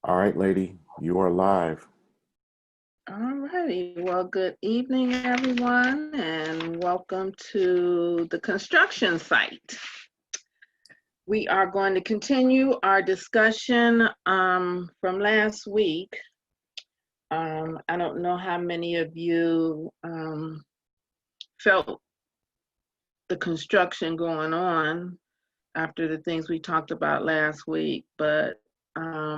All right, lady, you are live. All righty. Well, good evening, everyone, and welcome to the construction site. We are going to continue our discussion from last week. I don't know how many of you felt the construction going on after the things we talked about last week, but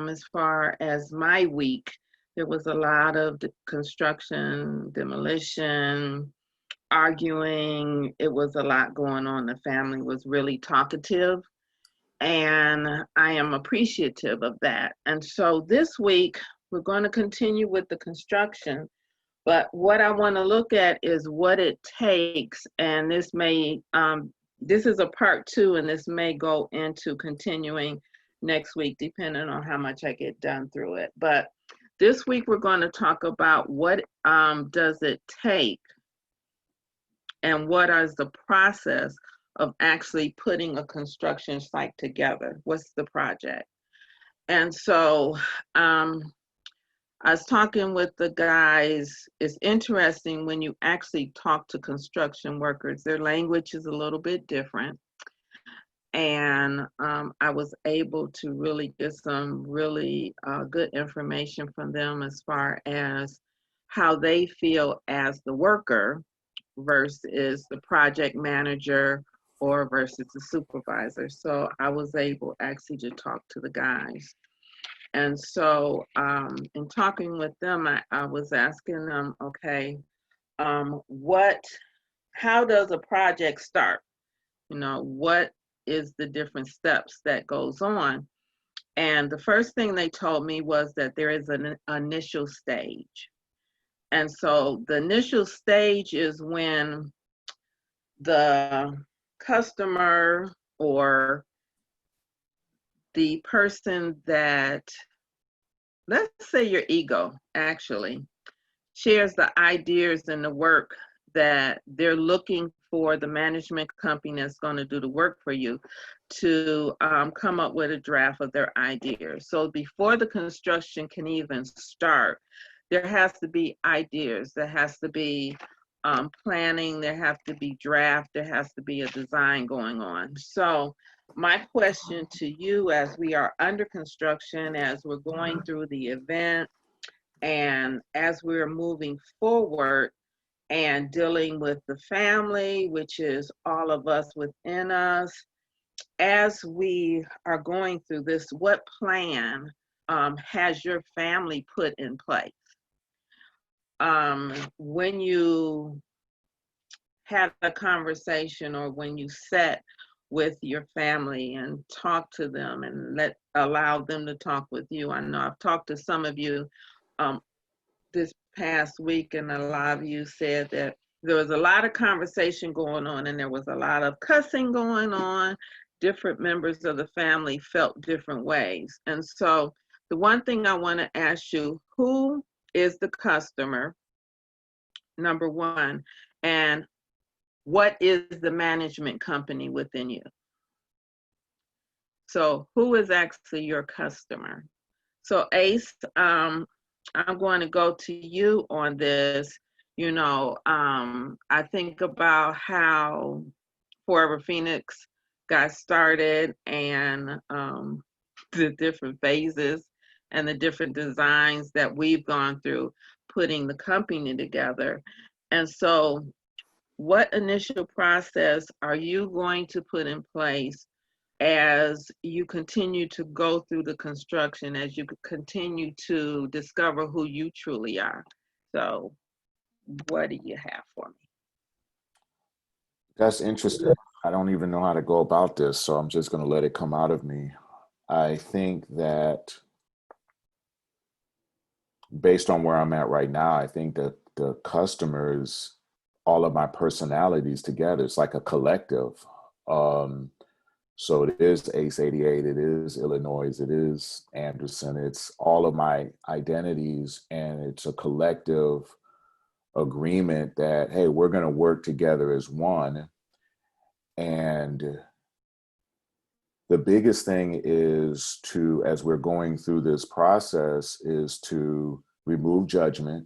as far as my week, there was a lot of construction, demolition, arguing. It was a lot going on. The family was really talkative, and I am appreciative of that. And so this week, we're going to continue with the construction. But what I want to look at is what it takes, and this is a part two, and this may go into continuing next week, depending on how much I get done through it. But this week, we're going to talk about what does it take and what is the process of actually putting a construction site together. What's the project? And so I was talking with the guys. It's interesting when you actually talk to construction workers, their language is a little bit different. And I was able to really get some really good information from them as far as how they feel as the worker versus the project manager or versus the supervisor. So I was able actually to talk to the guys. And so in talking with them, I was asking them, okay, how does a project start? What is the different steps that goes on? And the first thing they told me was that there is an initial stage. And so the initial stage is when the customer or the person that, let's say your ego actually, shares the ideas and the work that they're looking for the management company that's going to do the work for you to come up with a draft of their ideas. So before the construction can even start, there has to be ideas, there has to be planning, there has to be draft, there has to be a design going on. So my question to you as we are under construction, as we're going through the event, and as we're moving forward and dealing with the family, which is all of us within us, as we are going through this, what plan has your family put in place? When you had a conversation or when you sat with your family and talk to them and allow them to talk with you. I know I've talked to some of you this past week, and a lot of you said that there was a lot of conversation going on and there was a lot of cussing going on. Different members of the family felt different ways. And so the one thing I want to ask you, who is the customer, number one, and what is the management company within you? So who is actually your customer? So Ace, I'm going to go to you on this. I think about how Forever Phoenix got started and the different phases and the different designs that we've gone through putting the company together. And so what initial process are you going to put in place as you continue to go through the construction, as you continue to discover who you truly are? So what do you have for me? That's interesting. I don't even know how to go about this, so I'm just going to let it come out of me. I think that based on where I'm at right now, I think that the customers, all of my personalities together, it's like a collective. So it is Ace 88, it is Illinois, it is Anderson, it's all of my identities, and it's a collective agreement that, hey, we're going to work together as one. And The biggest thing is to, as we're going through this process, is to remove judgment.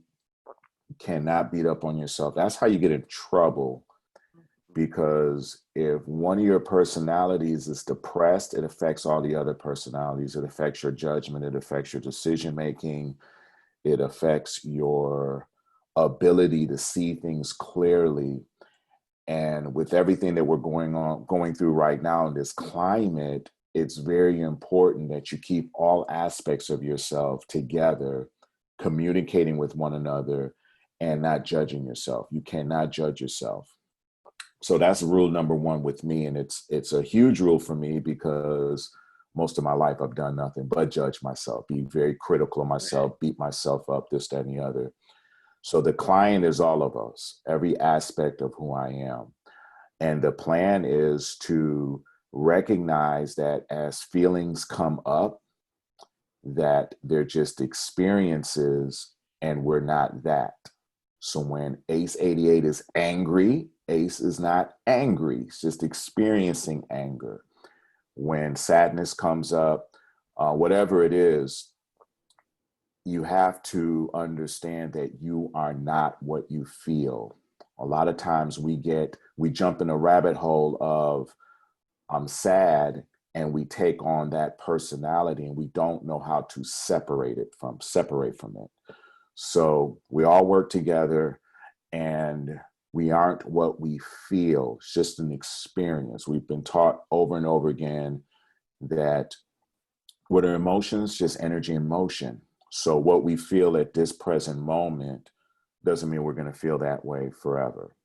You cannot beat up on yourself. That's how you get in trouble, because if one of your personalities is depressed, it affects all the other personalities. It affects your judgment. It affects your decision making. It affects your ability to see things clearly. And with everything that we're going through right now in this climate, it's very important that you keep all aspects of yourself together, communicating with one another, and not judging yourself. You cannot judge yourself. So that's rule number one with me. And it's a huge rule for me, because most of my life I've done nothing but judge myself, be very critical of myself, beat myself up, this, that, and the other. So the client is all of us, every aspect of who I am. And the plan is to recognize that as feelings come up, that they're just experiences and we're not that. So when Ace 88 is angry, Ace is not angry. It's just experiencing anger. When sadness comes up, whatever it is, you have to understand that you are not what you feel. A lot of times we jump in a rabbit hole of I'm sad, and we take on that personality and we don't know how to separate from it. So we all work together, and we aren't what we feel. It's just an experience. We've been taught over and over again that what are emotions? Just energy in motion. So what we feel at this present moment doesn't mean we're going to feel that way forever.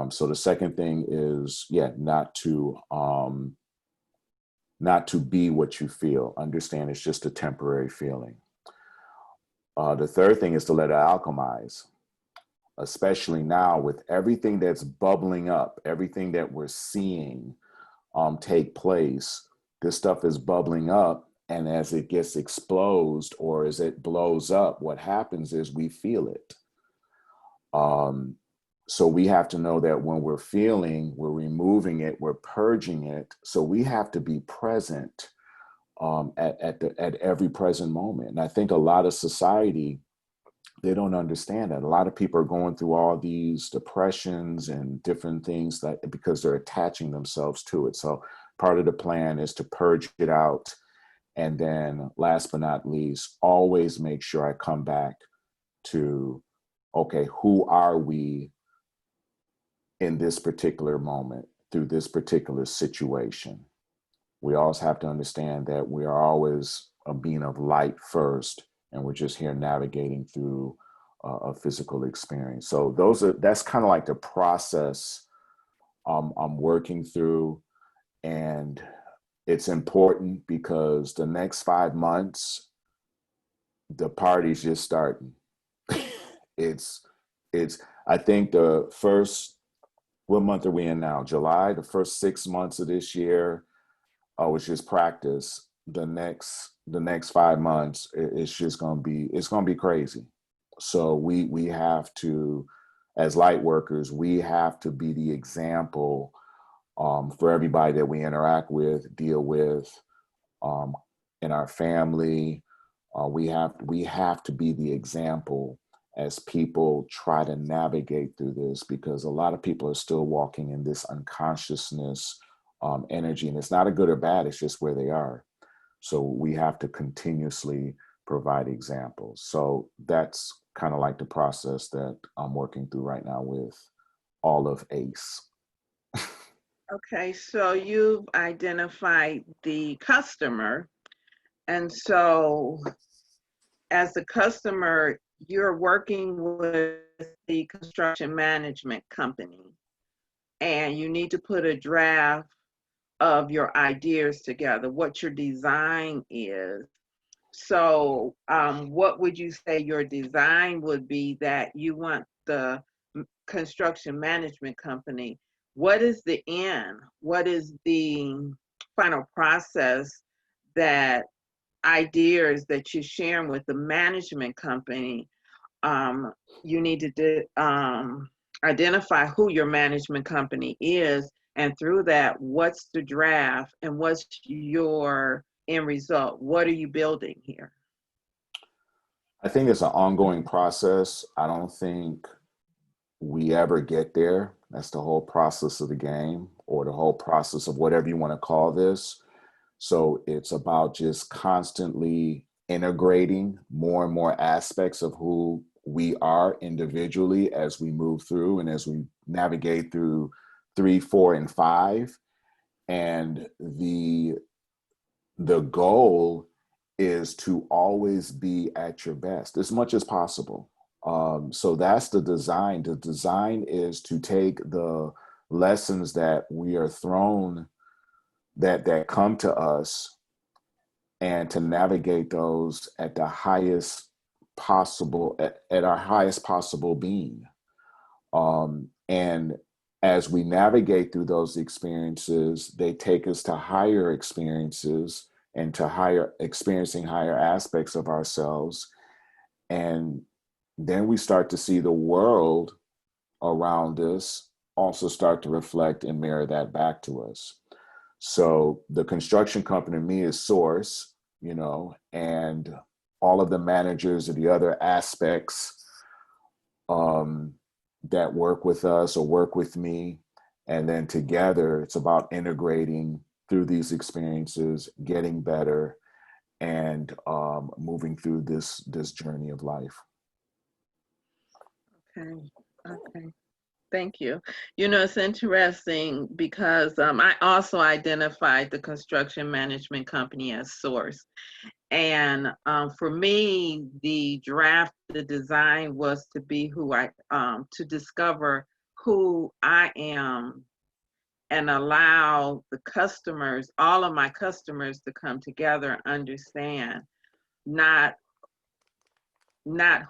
So the second thing is, not to be what you feel. Understand it's just a temporary feeling. The third thing is to let it alchemize, especially now with everything that's bubbling up, everything that we're seeing take place. This stuff is bubbling up, and as it gets exposed or as it blows up, what happens is we feel it. So we have to know that when we're feeling, we're removing it, we're purging it. So we have to be present at every present moment. And I think a lot of society, they don't understand that. A lot of people are going through all these depressions and different things because they're attaching themselves to it. So part of the plan is to purge it out. And then last but not least, always make sure I come back to, okay, who are we in this particular moment through this particular situation? We always have to understand that we are always a being of light first, and we're just here navigating through a physical experience. So that's kind of like the process I'm working through. And it's important because the next 5 months, the party's just starting. it's I think the first, what month are we in now? July. The first 6 months of this year was just practice. The next 5 months, it's just gonna be crazy. So we have to, as light workers, we have to be the example for everybody that we interact with, deal with, in our family. We have to be the example as people try to navigate through this, because a lot of people are still walking in this unconsciousness energy, and it's not a good or bad, it's just where they are. So we have to continuously provide examples. So that's kind of like the process that I'm working through right now with all of ACE. Okay, so you've identified the customer, and so as the customer, you're working with the construction management company, and you need to put a draft of your ideas together, what your design is. So what would you say your design would be that you want the construction management company? What is the end? What is the final process, that ideas that you're sharing with the management company? You need to identify who your management company is, And through that, what's the draft and what's your end result? What are you building here? I think it's an ongoing process. I don't think we ever get there. That's the whole process of the game, or the whole process of whatever you want to call this. So it's about just constantly integrating more and more aspects of who we are individually as we move through and as we navigate through 3, 4, and 5. And the goal is to always be at your best as much as possible. So that's the design. The design is to take the lessons that we are thrown, that come to us, and to navigate those at the highest possible, at our highest possible being. And as we navigate through those experiences, they take us to higher experiences and to experiencing higher aspects of ourselves. And then we start to see the world around us also start to reflect and mirror that back to us. So the construction company to me is Source, and all of the managers of the other aspects that work with us or work with me. And then together, it's about integrating through these experiences, getting better, and moving through this journey of life. Okay. Okay. Thank you. It's interesting because I also identified the construction management company as Source. And for me, the design was to be to discover who I am and allow the customers, all of my customers, to come together and understand not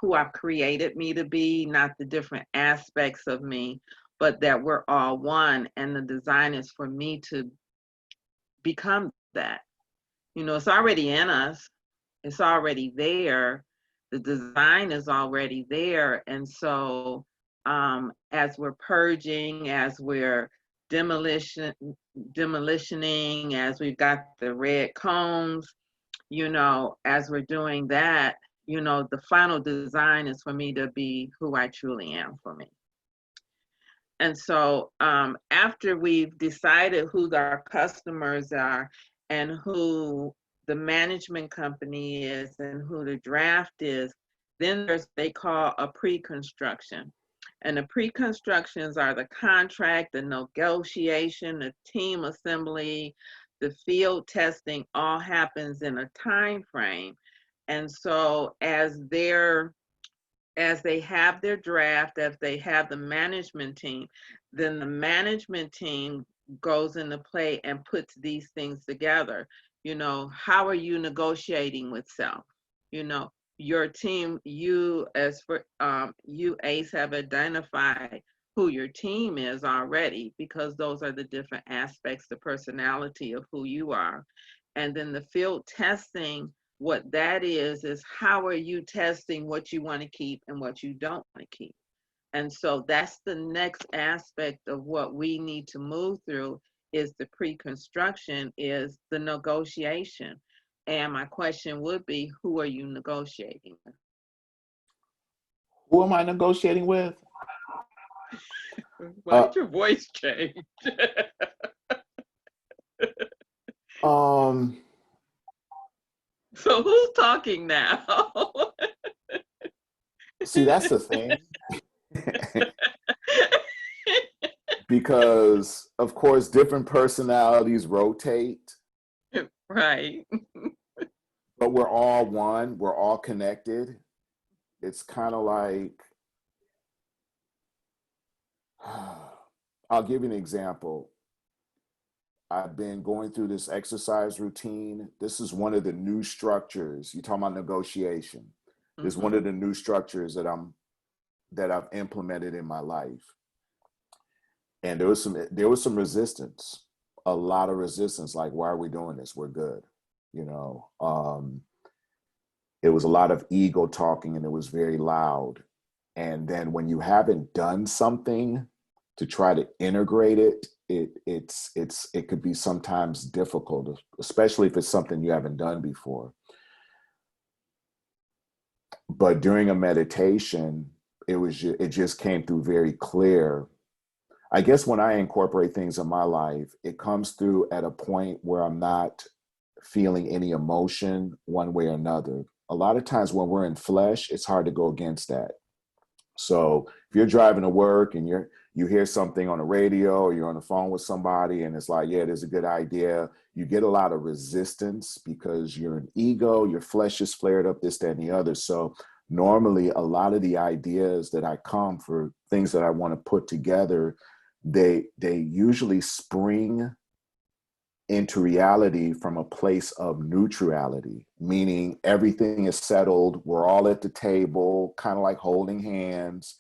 who I've created me to be, not the different aspects of me, but that we're all one. And the design is for me to become that. It's already in us, it's already there. The design is already there. And so as we're purging, as we're demolitioning, as we've got the red combs, as we're doing that, the final design is for me to be who I truly am for me. And so after we've decided who our customers are and who the management company is and who the draft is, then they call a pre-construction. And the pre-constructions are the contract, the negotiation, the team assembly, the field testing, all happens in a time frame. And so as they have their draft, as they have the management team, then the management team goes into play and puts these things together. How are you negotiating with self? Your team, you Ace, have identified who your team is already, because those are the different aspects, the personality of who you are. And then the field testing, what that is how are you testing what you want to keep and what you don't want to keep. And so that's the next aspect of what we need to move through, is the pre-construction, is the negotiation. And my question would be, who are you negotiating with? Who am I negotiating with? Why did your voice change? So who's talking now? See, that's the thing. Because, of course, different personalities rotate. Right. But we're all one. We're all connected. It's kind of like, I'll give you an example. I've been going through this exercise routine. This is one of the new structures. You're talking about negotiation. This is one of the new structures that I've implemented in my life. And there was some resistance, a lot of resistance. Like, why are we doing this? We're good. It was a lot of ego talking, and it was very loud. And then when you haven't done something to try to integrate it it could be sometimes difficult, especially if it's something you haven't done before. But during a meditation, it just came through very clear. I guess when I incorporate things in my life, it comes through at a point where I'm not feeling any emotion one way or another. A lot of times when we're in flesh, it's hard to go against that. So if you're driving to work and you hear something on the radio or you're on the phone with somebody and it's like, yeah, it is a good idea, you get a lot of resistance because you're an ego, your flesh is flared up, this, that, and the other. So normally a lot of the ideas that I come for things that I want to put together, they usually spring into reality from a place of neutrality, meaning everything is settled. We're all at the table, kind of like holding hands.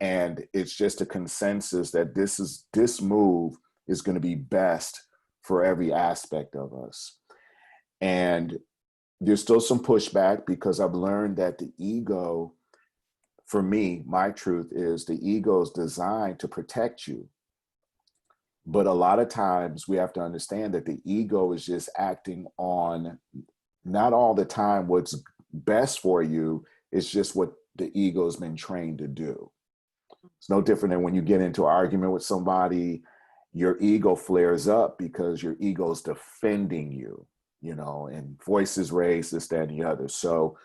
And it's just a consensus that this move is going to be best for every aspect of us. And there's still some pushback because I've learned that the ego, for me, my truth is the ego is designed to protect you. But a lot of times we have to understand that the ego is just acting on not all the time what's best for you. It's just what the ego has been trained to do. It's no different than when you get into an argument with somebody, your ego flares up because your ego is defending you, and voices raised, this, that, and the other. So,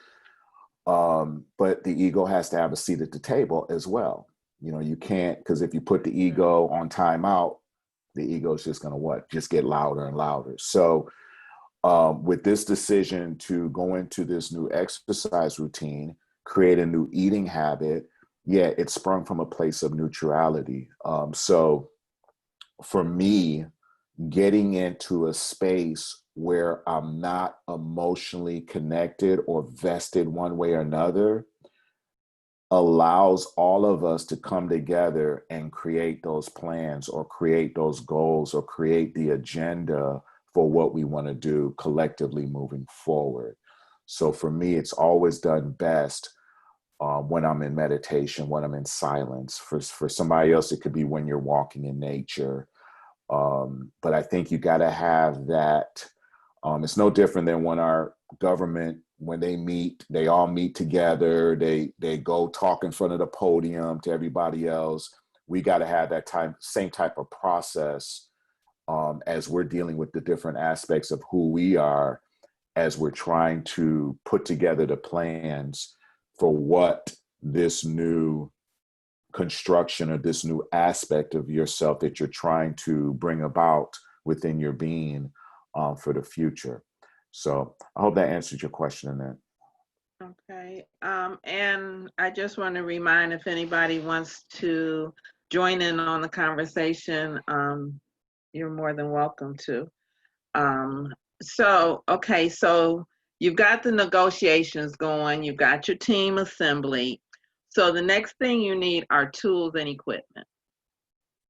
but the ego has to have a seat at the table as well. You can't, because if you put the ego on timeout, the ego is just going to just get louder and louder. So with this decision to go into this new exercise routine, create a new eating habit, yeah, it sprung from a place of neutrality. So for me, getting into a space where I'm not emotionally connected or vested one way or another allows all of us to come together and create those plans or create those goals or create the agenda for what we want to do collectively moving forward. So for me, it's always done best when I'm in meditation, when I'm in silence. For somebody else, it could be when you're walking in nature. But I think you got to have that. It's no different than when our government, when they meet, they all meet together. They go talk in front of the podium to everybody else. We got to have that same type of process as we're dealing with the different aspects of who we are, as we're trying to put together the plans for what this new construction or this new aspect of yourself that you're trying to bring about within your being for the future. So I hope that answered your question, Annette. Okay. And I just want to remind, if anybody wants to join in on the conversation, you're more than welcome to. So you've got the negotiations going, you've got your team assembly. So the next thing you need are tools and equipment.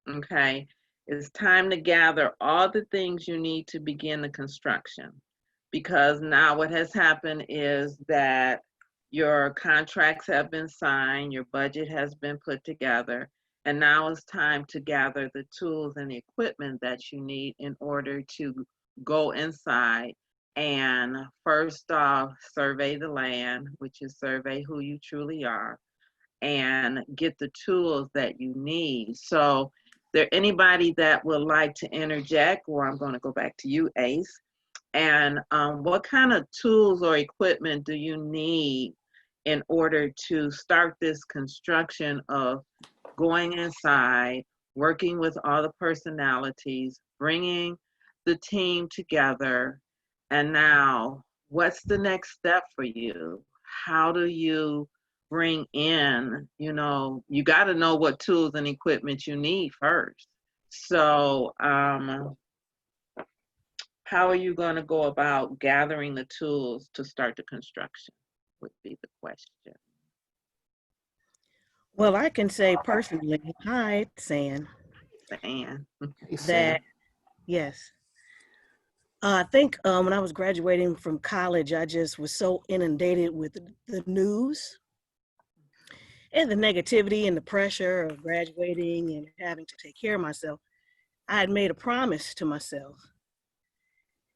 Okay. It's time to gather all the things you need to begin the construction. Because now what has happened is that your contracts have been signed, your budget has been put together, and now it's time to gather the tools and the equipment that you need in order to go inside and first off, survey the land, which is survey who you truly are, and get the tools that you need. So, there anybody that would like to interject, or I'm going to go back to you, Ace. And what kind of tools or equipment do you need in order to start this construction of going inside, working with all the personalities, bringing the team together? And now, what's the next step for you? How do you bring in, you got to know what tools and equipment you need first. So, how are you going to go about gathering the tools to start the construction would be the question. Well, I can say personally, hi, San, And Hey, Sam. that yes. I think when I was graduating from college, I just was so inundated with the news and the negativity and the pressure of graduating and having to take care of myself. I had made a promise to myself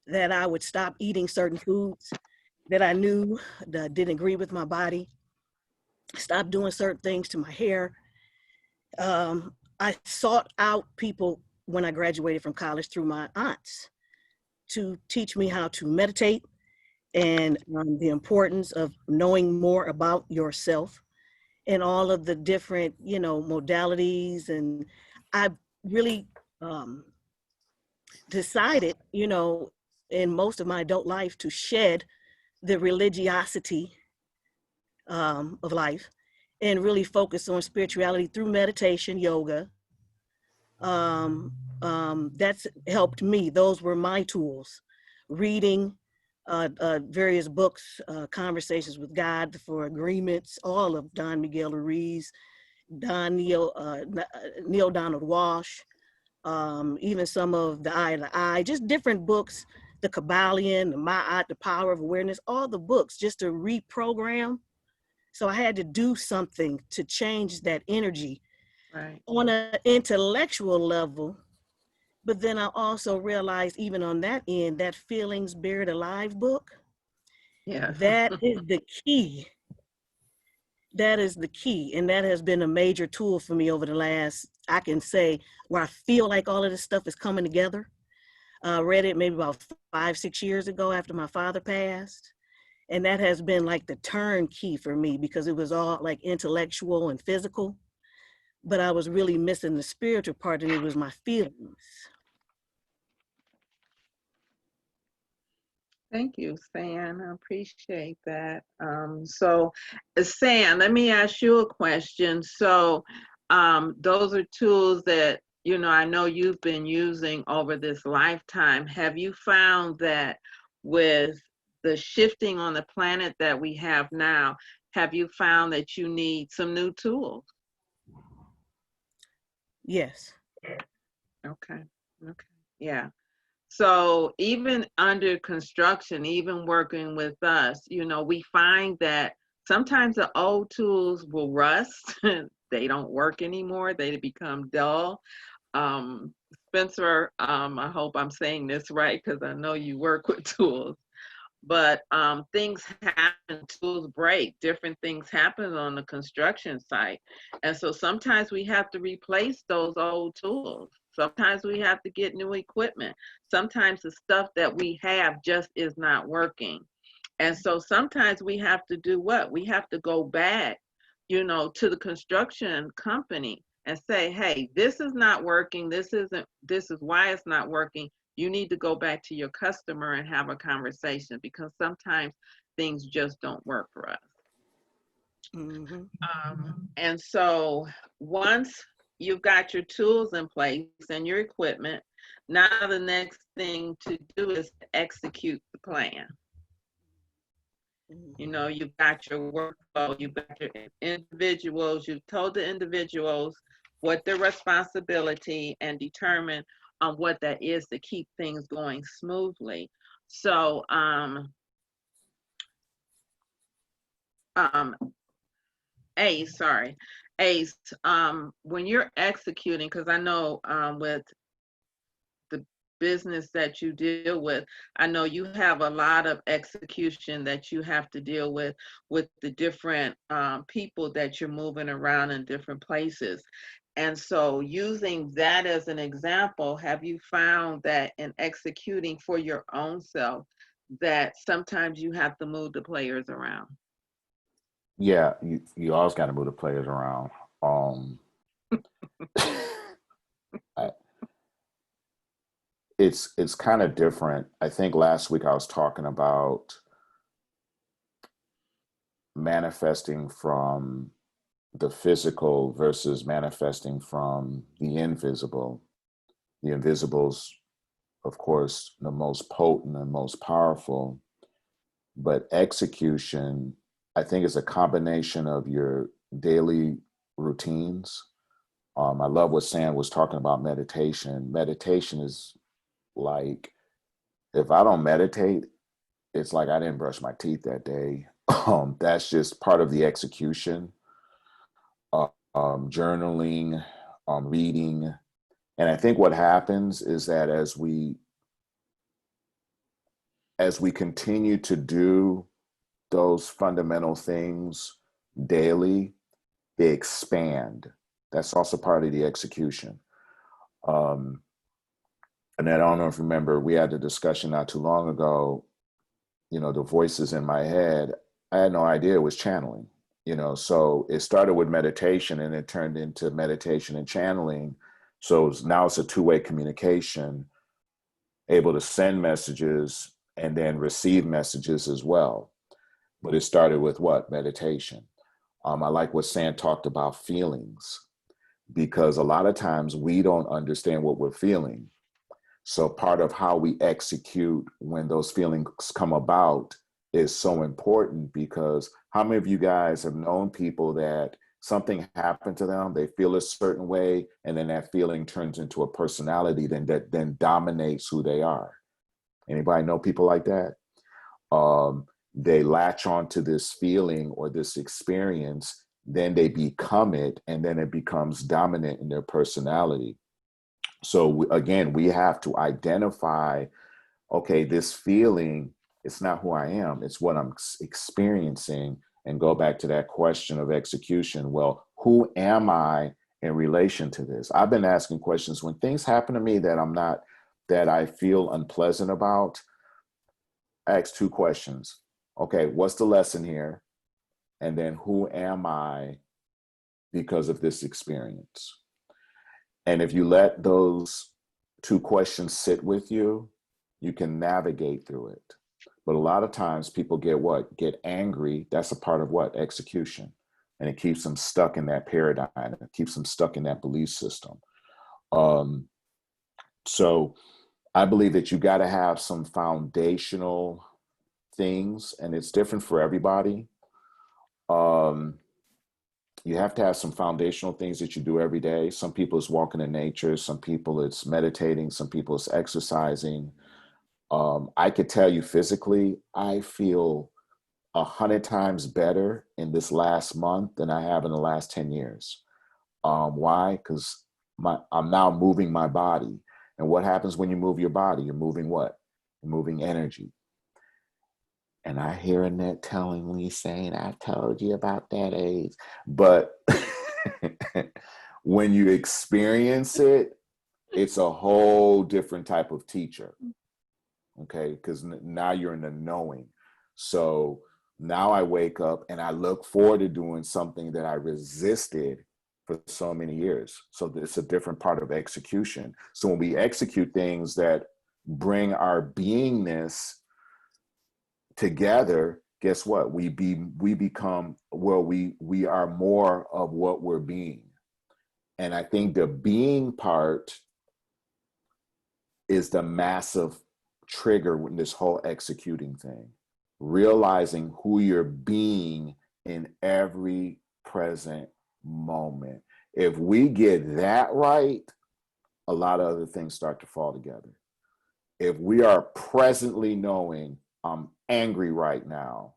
that I would stop eating certain foods that I knew that didn't agree with my body, stop doing certain things to my hair. I sought out people when I graduated from college through my aunts to teach me how to meditate and the importance of knowing more about yourself and all of the different, modalities. And I really decided, in most of my adult life to shed the religiosity of life and really focus on spirituality through meditation, yoga. That's helped me. Those were my tools. Reading various books, Conversations with God for Agreements, all of Don Miguel Ruiz, Neil Donald Walsh, even some of The Eye to the Eye, just different books, The Kabbalion, The Ma'at, The Power of Awareness, all the books just to reprogram. So I had to do something to change that energy on an intellectual level. But then I also realized, even on that end, that Feelings Buried Alive book, that is the key. That is the key. And that has been a major tool for me over the last, I can say, where I feel like all of this stuff is coming together. Read it maybe about 5-6 years ago after my father passed. And that has been like the turn key for me, because it was all like intellectual and physical, but I was really missing the spiritual part, and it was my feelings. Thank you, San. I appreciate that. So, San, let me ask you a question. So, those are tools that, I know you've been using over this lifetime. Have you found that with the shifting on the planet that we have now, have you found that you need some new tools? Yes. Okay. Yeah. So even under construction, even working with us, we find that sometimes the old tools will rust. They don't work anymore. They become dull. Spencer, I hope I'm saying this right, because I know you work with tools. But things happen, tools break, different things happen on the construction site. And so sometimes we have to replace those old tools. Sometimes we have to get new equipment. Sometimes the stuff that we have just is not working. And so sometimes we have to do what? We have to go back, to the construction company and say, hey, this is not working. This is why it's not working. You need to go back to your customer and have a conversation, because sometimes things just don't work for us. Mm-hmm. And so once you've got your tools in place and your equipment, now the next thing to do is to execute the plan. You've got your workflow, you've got your individuals, you've told the individuals what their responsibility, and determine on what that is to keep things going smoothly. So, Ace, when you're executing, because I know with the business that you deal with, I know you have a lot of execution that you have to deal with the different people that you're moving around in different places. And so using that as an example, have you found that in executing for your own self, that sometimes you have to move the players around? Yeah, you always got to move the players around. It's kind of different. I think last week I was talking about manifesting from the physical versus manifesting from the invisible. The invisible's, of course, the most potent and most powerful, but execution, I think, is a combination of your daily routines. I love what Sam was talking about meditation. Meditation is like, if I don't meditate, it's like I didn't brush my teeth that day. That's just part of the execution. Journaling, reading, And I think what happens is that as we continue to do those fundamental things daily, they expand. That's also part of the execution. Um, and I don't know if you remember, we had a discussion not too long ago, the voices in my head, I had no idea it was channeling, so it started with meditation and it turned into meditation and channeling. So now it's a two-way communication, able to send messages and then receive messages as well. But it started with what? Meditation. I like what Sam talked about feelings, because a lot of times we don't understand what we're feeling. So part of how we execute when those feelings come about is so important, because how many of you guys have known people that something happened to them, they feel a certain way, and then that feeling turns into a personality that then dominates who they are? Anybody know people like that? They latch on to this feeling or this experience, then they become it, and then it becomes dominant in their personality. So again, we have to identify, okay, this feeling, it's not who I am, it's what I'm experiencing, and go back to that question of execution. Well, who am I in relation to this? I've been asking questions when things happen to me that I feel unpleasant about. I ask two questions. Okay, what's the lesson here? And then who am I because of this experience? And if you let those two questions sit with you, you can navigate through it. But a lot of times people get what? Get angry. That's a part of what? Execution. And it keeps them stuck in that paradigm. It keeps them stuck in that belief system. So I believe that you got to have some foundational things, and it's different for everybody. You have to have some foundational things that you do every day. Some people it's walking in nature. Some people it's meditating. Some people it's exercising. I could tell you physically, I feel 100 times better in this last month than I have in the last 10 years. Why? Because I'm now moving my body. And what happens when you move your body? You're moving what? You're moving energy. And I hear Annette telling me, saying, I told you about that age. But when you experience it, it's a whole different type of teacher. Okay, because now you're in the knowing. So now I wake up and I look forward to doing something that I resisted for so many years. So it's a different part of execution. So when we execute things that bring our beingness together, guess what? We become, well, we are more of what we're being. And I think the being part is the massive trigger in this whole executing thing. Realizing who you're being in every present moment. If we get that right, a lot of other things start to fall together. If we are presently knowing I'm angry right now,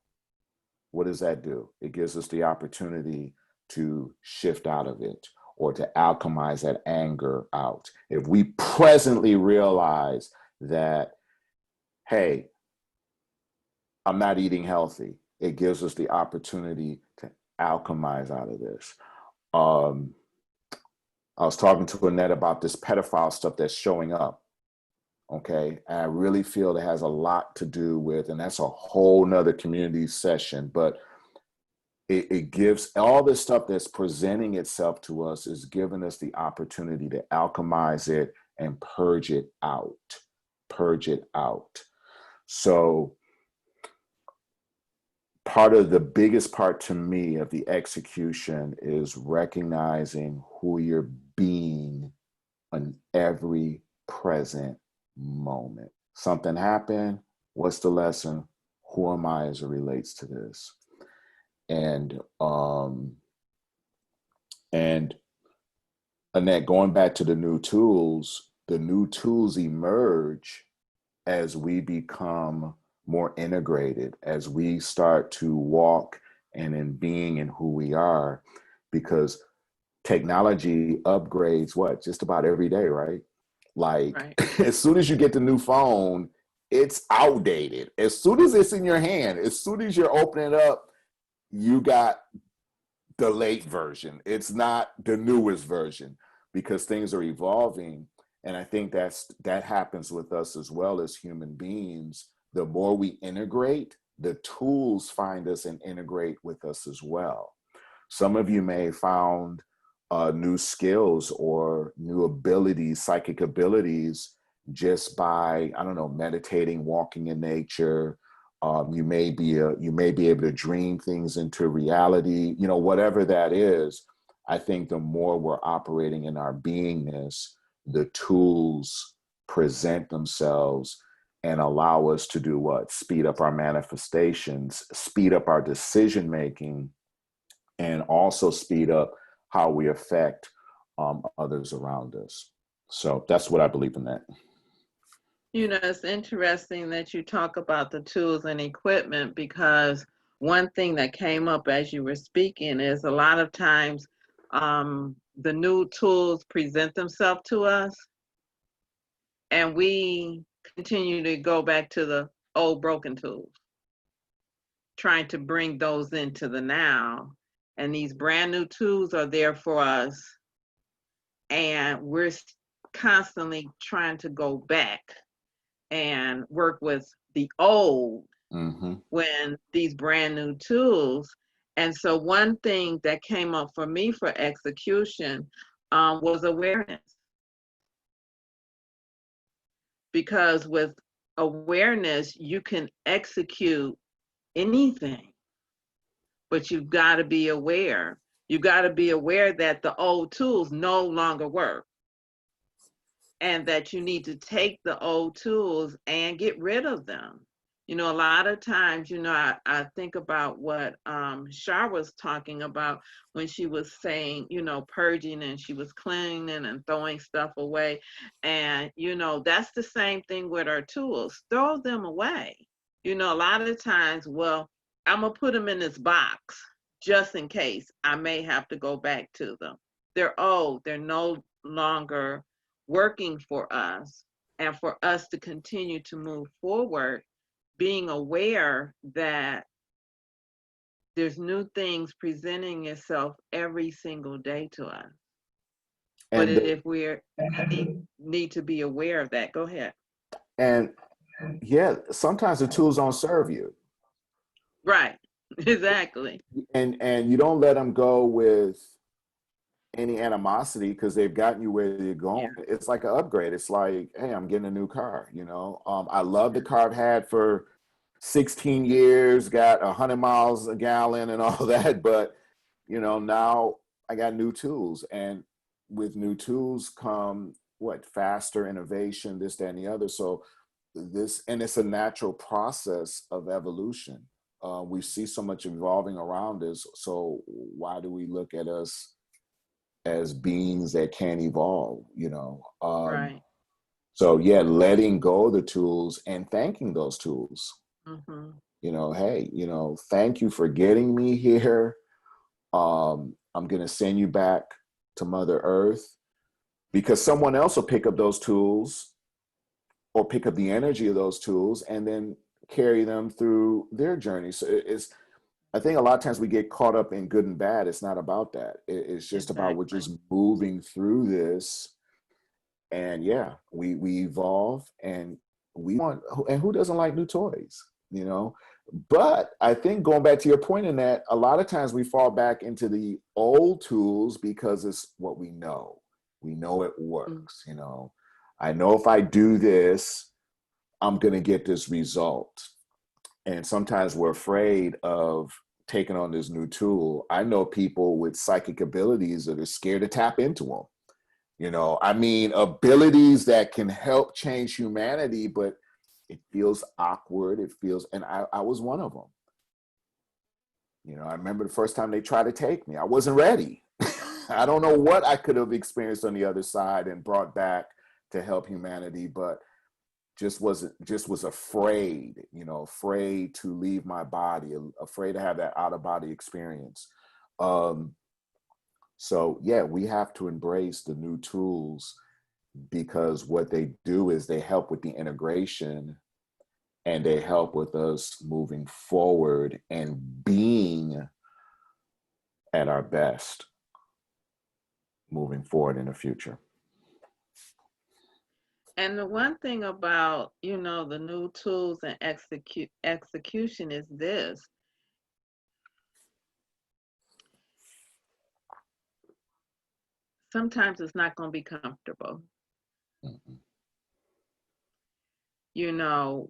what does that do? It gives us the opportunity to shift out of it or to alchemize that anger out. If we presently realize that, hey, I'm not eating healthy, it gives us the opportunity to alchemize out of this. I was talking to Annette about this pedophile stuff that's showing up. Okay. And I really feel it has a lot to do with, and that's a whole nother community session, but it gives all this stuff that's presenting itself to us is giving us the opportunity to alchemize it and purge it out. Purge it out. So part of the biggest part to me of the execution is recognizing who you're being in every present moment. Something happened. What's the lesson? Who am I as it relates to this? And Annette, going back to the new tools emerge as we become more integrated, as we start to walk and in being in who we are, because technology upgrades what just about every day, right? Like Right. as soon as you get the new phone, it's outdated. As soon as it's in your hand, as soon as you're opening it up, you got the late version. It's not the newest version because things are evolving. And I think that happens with us as well as human beings. The more we integrate, the tools find us and integrate with us as well. Some of you may have found new skills or new abilities, psychic abilities, just by, I don't know, meditating, walking in nature. You may be able to dream things into reality. You know, whatever that is. I think the more we're operating in our beingness, the tools present themselves and allow us to do what? Speed up our manifestations, speed up our decision making, and also speed up how we affect others around us. So that's what I believe in that. You know, it's interesting that you talk about the tools and equipment, because one thing that came up as you were speaking is a lot of times the new tools present themselves to us and we continue to go back to the old broken tools, trying to bring those into the now. And these brand new tools are there for us, and we're constantly trying to go back and work with the old when these brand new tools. And so one thing that came up for me for execution was awareness. Because with awareness, you can execute anything, but you've got to be aware. You got to be aware that the old tools no longer work, and that you need to take the old tools and get rid of them. You know, a lot of times, you know, I think about what Shar was talking about when she was saying, you know, purging, and she was cleaning and throwing stuff away. And, you know, that's the same thing with our tools. Throw them away. You know, a lot of times, well, I'm going to put them in this box just in case I may have to go back to them. They're old. They're no longer working for us. And for us to continue to move forward, being aware that there's new things presenting itself every single day to us. But if we're need to be aware of that. Go ahead. And yeah, sometimes the tools don't serve you. Right. Exactly. And you don't let them go with any animosity because they've gotten you where you're going. Yeah. It's like an upgrade. It's like, hey, I'm getting a new car, you know. I love the car I've had for 16 years, got 100 miles a gallon and all that, but you know, now I got new tools, and with new tools come what? Faster innovation, this, that, and the other. So and it's a natural process of evolution. We see so much evolving around us. So why do we look at us as beings that can't evolve, you know? Right. So yeah, letting go of the tools and thanking those tools. You know, hey, you know, thank you for getting me here. I'm going to send you back to Mother Earth, because someone else will pick up those tools or pick up the energy of those tools and then carry them through their journey. So I think a lot of times we get caught up in good and bad. It's not about that. It's just about we're just moving through this. And yeah, we evolve, and and who doesn't like new toys, you know? But I think going back to your point in that, a lot of times we fall back into the old tools because it's what we know. We know it works, you know. I know if I do this, I'm going to get this result. And sometimes we're afraid of taking on this new tool. I know people with psychic abilities that are scared to tap into them. You know, I mean, abilities that can help change humanity, but it feels awkward. It feels, and I was one of them. You know, I remember the first time they tried to take me, I wasn't ready. I don't know what I could have experienced on the other side and brought back to help humanity, but just was afraid, you know, afraid to leave my body, afraid to have that out of body experience. So yeah, we have to embrace the new tools, because what they do is they help with the integration, and they help with us moving forward and being at our best moving forward in the future. And the one thing about, you know, the new tools and execution is this. Sometimes it's not going to be comfortable. Mhm. You know,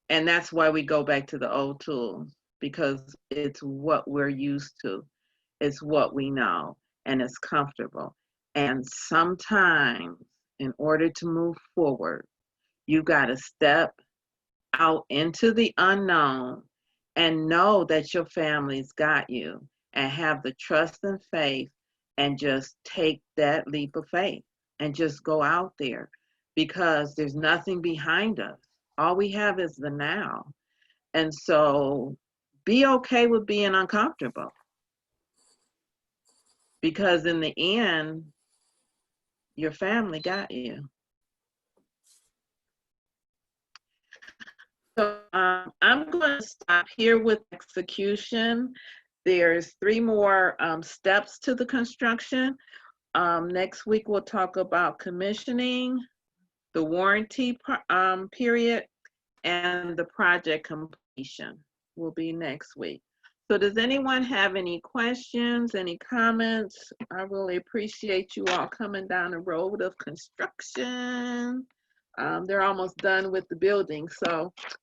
and that's why we go back to the old tools, because it's what we're used to. It's what we know, and it's comfortable. And sometimes, in order to move forward, you got to step out into the unknown and know that your family's got you, and have the trust and faith, and just take that leap of faith and just go out there, because there's nothing behind us. All we have is the now. And so be okay with being uncomfortable, because in the end, your family got you. So I'm going to stop here with execution. There's 3 more steps to the construction. Next week, we'll talk about commissioning, the warranty period, and the project completion will be next week. So does anyone have any questions, any comments? I really appreciate you all coming down the road of construction. They're almost done with the building,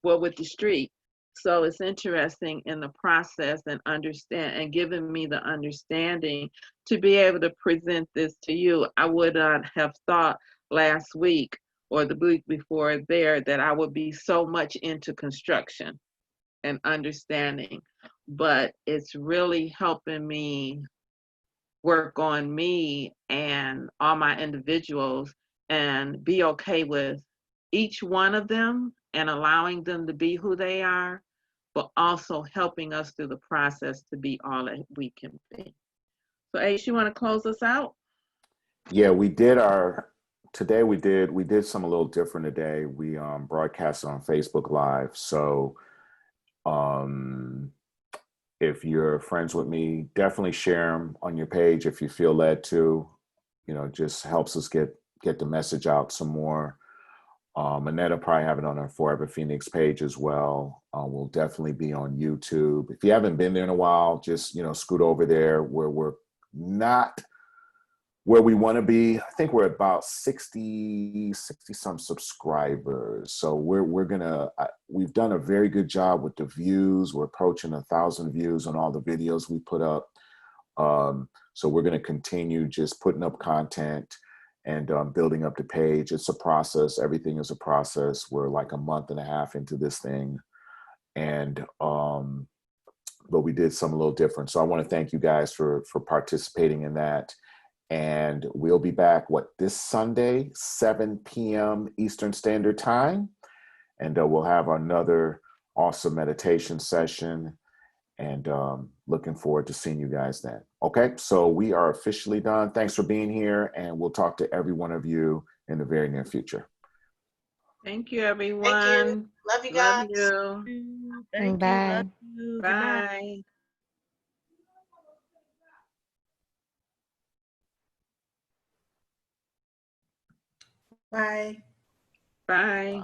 well, with the street. So it's interesting in the process, and understand, and giving me the understanding to be able to present this to you. I would not have thought last week or the week before there that I would be so much into construction and understanding, but it's really helping me work on me and all my individuals, and be okay with each one of them and allowing them to be who they are, but also helping us through the process to be all that we can be. So Ace, you want to close us out? Yeah, today we did some a little different today. We broadcasted on Facebook Live. So um if you're friends with me, definitely share them on your page if you feel led to. You know, just helps us get the message out some more. Annette will probably have it on our Forever Phoenix page as well. We'll definitely be on YouTube. If you haven't been there in a while, just, you know, scoot over there, where we're not where we want to be. I think we're about 60 some subscribers. So we've done a very good job with the views. We're approaching 1,000 views on all the videos we put up. So we're going to continue just putting up content and building up the page. It's a process. Everything is a process. We're like a month and a half into this thing. And, but we did something a little different. So I want to thank you guys for participating in that. And we'll be back, this Sunday, 7 p.m. Eastern Standard Time. And we'll have another awesome meditation session. And looking forward to seeing you guys then. Okay, so we are officially done. Thanks for being here. And we'll talk to every one of you in the very near future. Thank you, everyone. Thank you. Love you guys. Love you. Thank you. Bye. Love you. Good night. Bye. Bye. Bye.